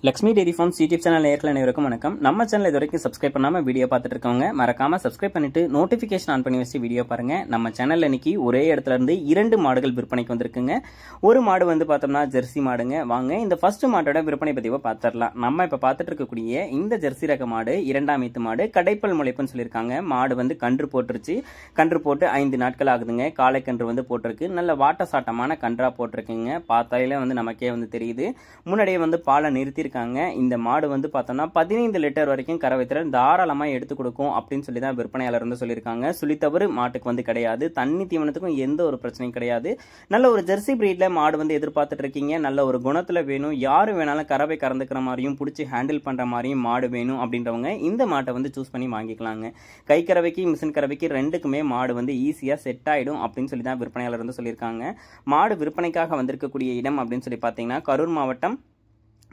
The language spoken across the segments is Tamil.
Lakshmi Dairy Farms YouTube channel நேயர்கள் அனைவருக்கும் வணக்கம். நம்ம சேனல் இது வரைக்கும் சப்ஸ்கிரைப் பண்ணாம வீடியோ பார்த்துட்டு இருக்கவங்க மறக்காம சப்ஸ்கிரைப் பண்ணிட்டு நோட்டிபிகேஷன் ஆன் பண்ணி வச்சு வீடியோ பாருங்க. நம்ம சேனல்ல இன்னைக்கு ஒரே இடத்துல இருந்து 2 மாடுகள் விற்பனைக்கு வந்திருக்குங்க. ஒரு மாடு வந்து பார்த்தோம்னா ஜெர்சி மாடுங்க. வாங்க இந்த ஃபர்ஸ்ட் மாட்டோட விற்பனை பதிவை பார்த்துடலாம். நம்ம இப்ப பார்த்துட்டு இருக்கக்கூடிய இந்த ஜெர்சி ரக மாடு 2ஆம் ஈத்து மாடு, கடைப்பல் முளைப்புன்னு சொல்லியிருக்காங்க. மாடு வந்து கன்று போட்டுருச்சு. கன்று போட்டு 5 நாட்கள் ஆகுதுங்க. காலை கன்று வந்து போட்டிருக்கு. நல்ல வாட்ட சாட்டமான கன்றா போட்டிருக்குங்க. பார்த்தாலே வந்து நமக்கே வந்து தெரியுது. முன்னாடியே வந்து பாலை நிறுத்தி இந்த மாடு வந்து பார்த்தோம்னா 15 லிட்டர் வரைக்கும் கறவை திறன் தாராளமா எடுத்து கொடுக்கும் அப்படின்னு சொல்லி தான் விற்பனையாளர் வந்து சொல்லியிருக்காங்க. சொல்லி தவறு மாட்டுக்கு வந்து கிடையாது. தண்ணி தீவனத்துக்கும் எந்த ஒரு பிரச்சனையும் கிடையாது. நல்ல ஒரு ஜெர்சி பிரீட்ல மாடு வந்து எதிர்பார்த்துட்டு இருக்கீங்க. நல்ல ஒரு குணத்துல வேணும், யாரு வேணாலும் கறவை கறந்துக்கிற மாதிரியும் பிடிச்சி ஹேண்டில் பண்ற மாதிரியும் மாடு வேணும் அப்படின்றவங்க இந்த மாட்டை வந்து சூஸ் பண்ணி வாங்கிக்கலாங்க. கை கறவைக்கு மிஷின் கறவைக்கு ரெண்டுக்குமே மாடு வந்து ஈஸியா செட் ஆயிடும் அப்படின்னு சொல்லி தான் விற்பனையாளர் வந்து சொல்லியிருக்காங்க. மாடு விற்பனைக்காக வந்திருக்கக்கூடிய இடம் அப்படின்னு சொல்லி பார்த்தீங்கன்னா கரூர் மாவட்டம்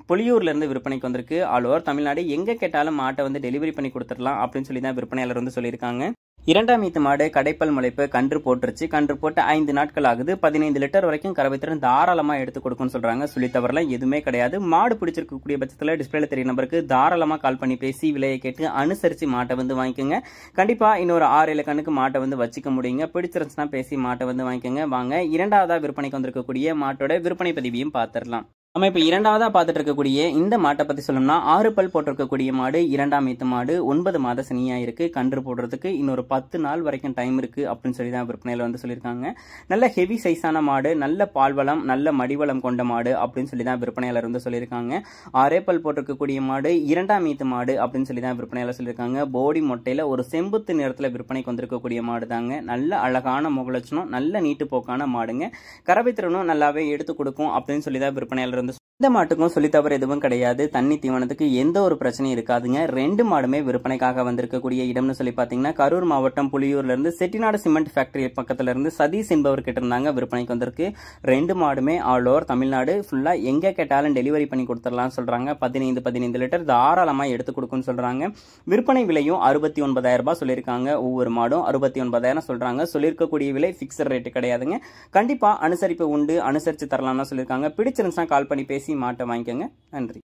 புலியூர்ல இருந்து விற்பனைக்கு வந்திருக்கு. ஆல் ஓவர் தமிழ்நாடு எங்க கேட்டாலும் மாட்டை வந்து டெலிவரி பண்ணி கொடுத்துடலாம் அப்படின்னு சொல்லி தான் விற்பனையாளர் வந்து சொல்லியிருக்காங்க. 2ஆம் ஈத்து மாடு கடைப்பல் முளைப்பு கன்று போட்டுருச்சு. கன்று போட்டு 5 நாட்கள் ஆகுது. 15 லிட்டர் வரைக்கும் கறவை திறன் தாராளமா எடுத்து கொடுக்கும்னு சொல்றாங்க. சொல்லி தவறலாம் எதுவுமே கிடையாது. மாடு பிடிச்சிருக்கக்கூடிய பட்சத்தில் டிஸ்பிளேல தெரிய நம்பருக்கு தாராளமா கால் பண்ணி பேசி விலையை கேட்டு அனுசரிச்சு மாட்டை வந்து வாங்கிக்கோங்க. கண்டிப்பா இன்னொரு 6-7 கண்ணுக்கு மாட்டை வந்து வச்சுக்க முடியுங்க. பிடிச்சிருந்துச்சுன்னா பேசி மாட்டை வந்து வாங்கிக்கோங்க. வாங்க இரண்டாவதா விற்பனைக்கு வந்திருக்கக்கூடிய மாட்டோட விற்பனை பதிவையும் பார்த்துடலாம். நம்ம இப்ப இரண்டாவதா பார்த்துட்டு இருக்கக்கூடிய இந்த மாட்டை பத்தி சொல்லணும்னா 6 பல் போட்டிருக்கக்கூடிய மாடு, 2ஆம் ஈத்து மாடு, 9 மாத சனியா இருக்கு. கன்று போடுறதுக்கு இன்னொரு 10 நாள் வரைக்கும் டைம் இருக்கு அப்படின்னு சொல்லி தான் விற்பனையில வந்து சொல்லியிருக்காங்க. நல்ல ஹெவி சைஸான மாடு, நல்ல பால்வளம், நல்ல மடிவளம் கொண்ட மாடு அப்படின்னு சொல்லி தான் விற்பனையாளர் வந்து சொல்லியிருக்காங்க. 6 பல் போட்டிருக்கக்கூடிய மாடு, 2ஆம் ஈத்து மாடு அப்படின்னு சொல்லி தான் விற்பனையாளர் சொல்லியிருக்காங்க. போடி மொட்டையில ஒரு செம்புத்து நிறத்துல விற்பனைக்கு வந்திருக்கக்கூடிய மாடு தாங்க. நல்ல அழகான முகலட்சணம், நல்ல நீட்டு போக்கான மாடுங்க. கறவை திறனும் நல்லாவே எடுத்து கொடுக்கும் அப்படின்னு சொல்லி தான் விற்பனையாளர் இந்த மாட்டுக்கும் சொல்லி தவறு எதுவும் கிடையாது. தண்ணி தீவனத்துக்கு எந்த ஒரு பிரச்சனையும் இருக்காதுங்க. 2 மாடுமே விற்பனைக்காக வந்திருக்கக்கூடிய இடம்னு சொல்லி பாத்தீங்கன்னா கரூர் மாவட்டம் புலியூர்ல இருந்து செட்டிநாடு சிமெண்ட் ஃபேக்டரி பக்கத்துல இருந்து சதீஷ் என்பவர் கிட்ட இருந்தாங்க விற்பனைக்கு வந்திருக்கு. 2 மாடுமே ஆல் ஓவர் தமிழ்நாடு ஃபுல்லா எங்க கேட்டாலும் டெலிவரி பண்ணி கொடுத்துடலாம் சொல்றாங்க. 15 லிட்டர் தாராளமா எடுத்து கொடுக்கும்னு சொல்றாங்க. விற்பனை விலையும் 69,000 ரூபாய் சொல்லியிருக்காங்க. ஒவ்வொரு மாடும் 69,000 சொல்றாங்க. சொல்லியிருக்கக்கூடிய விலை பிக்சர் ரேட் கிடையாதுங்க. கண்டிப்பா அனுசரிப்பு உண்டு, அனுசரிச்சு தரலாம்னு சொல்லியிருக்காங்க. பிடிச்சிருந்துச்சுன்னா கால் பண்ணி பேசி மாட்டை வாங்கிக்கோங்க. நன்றி.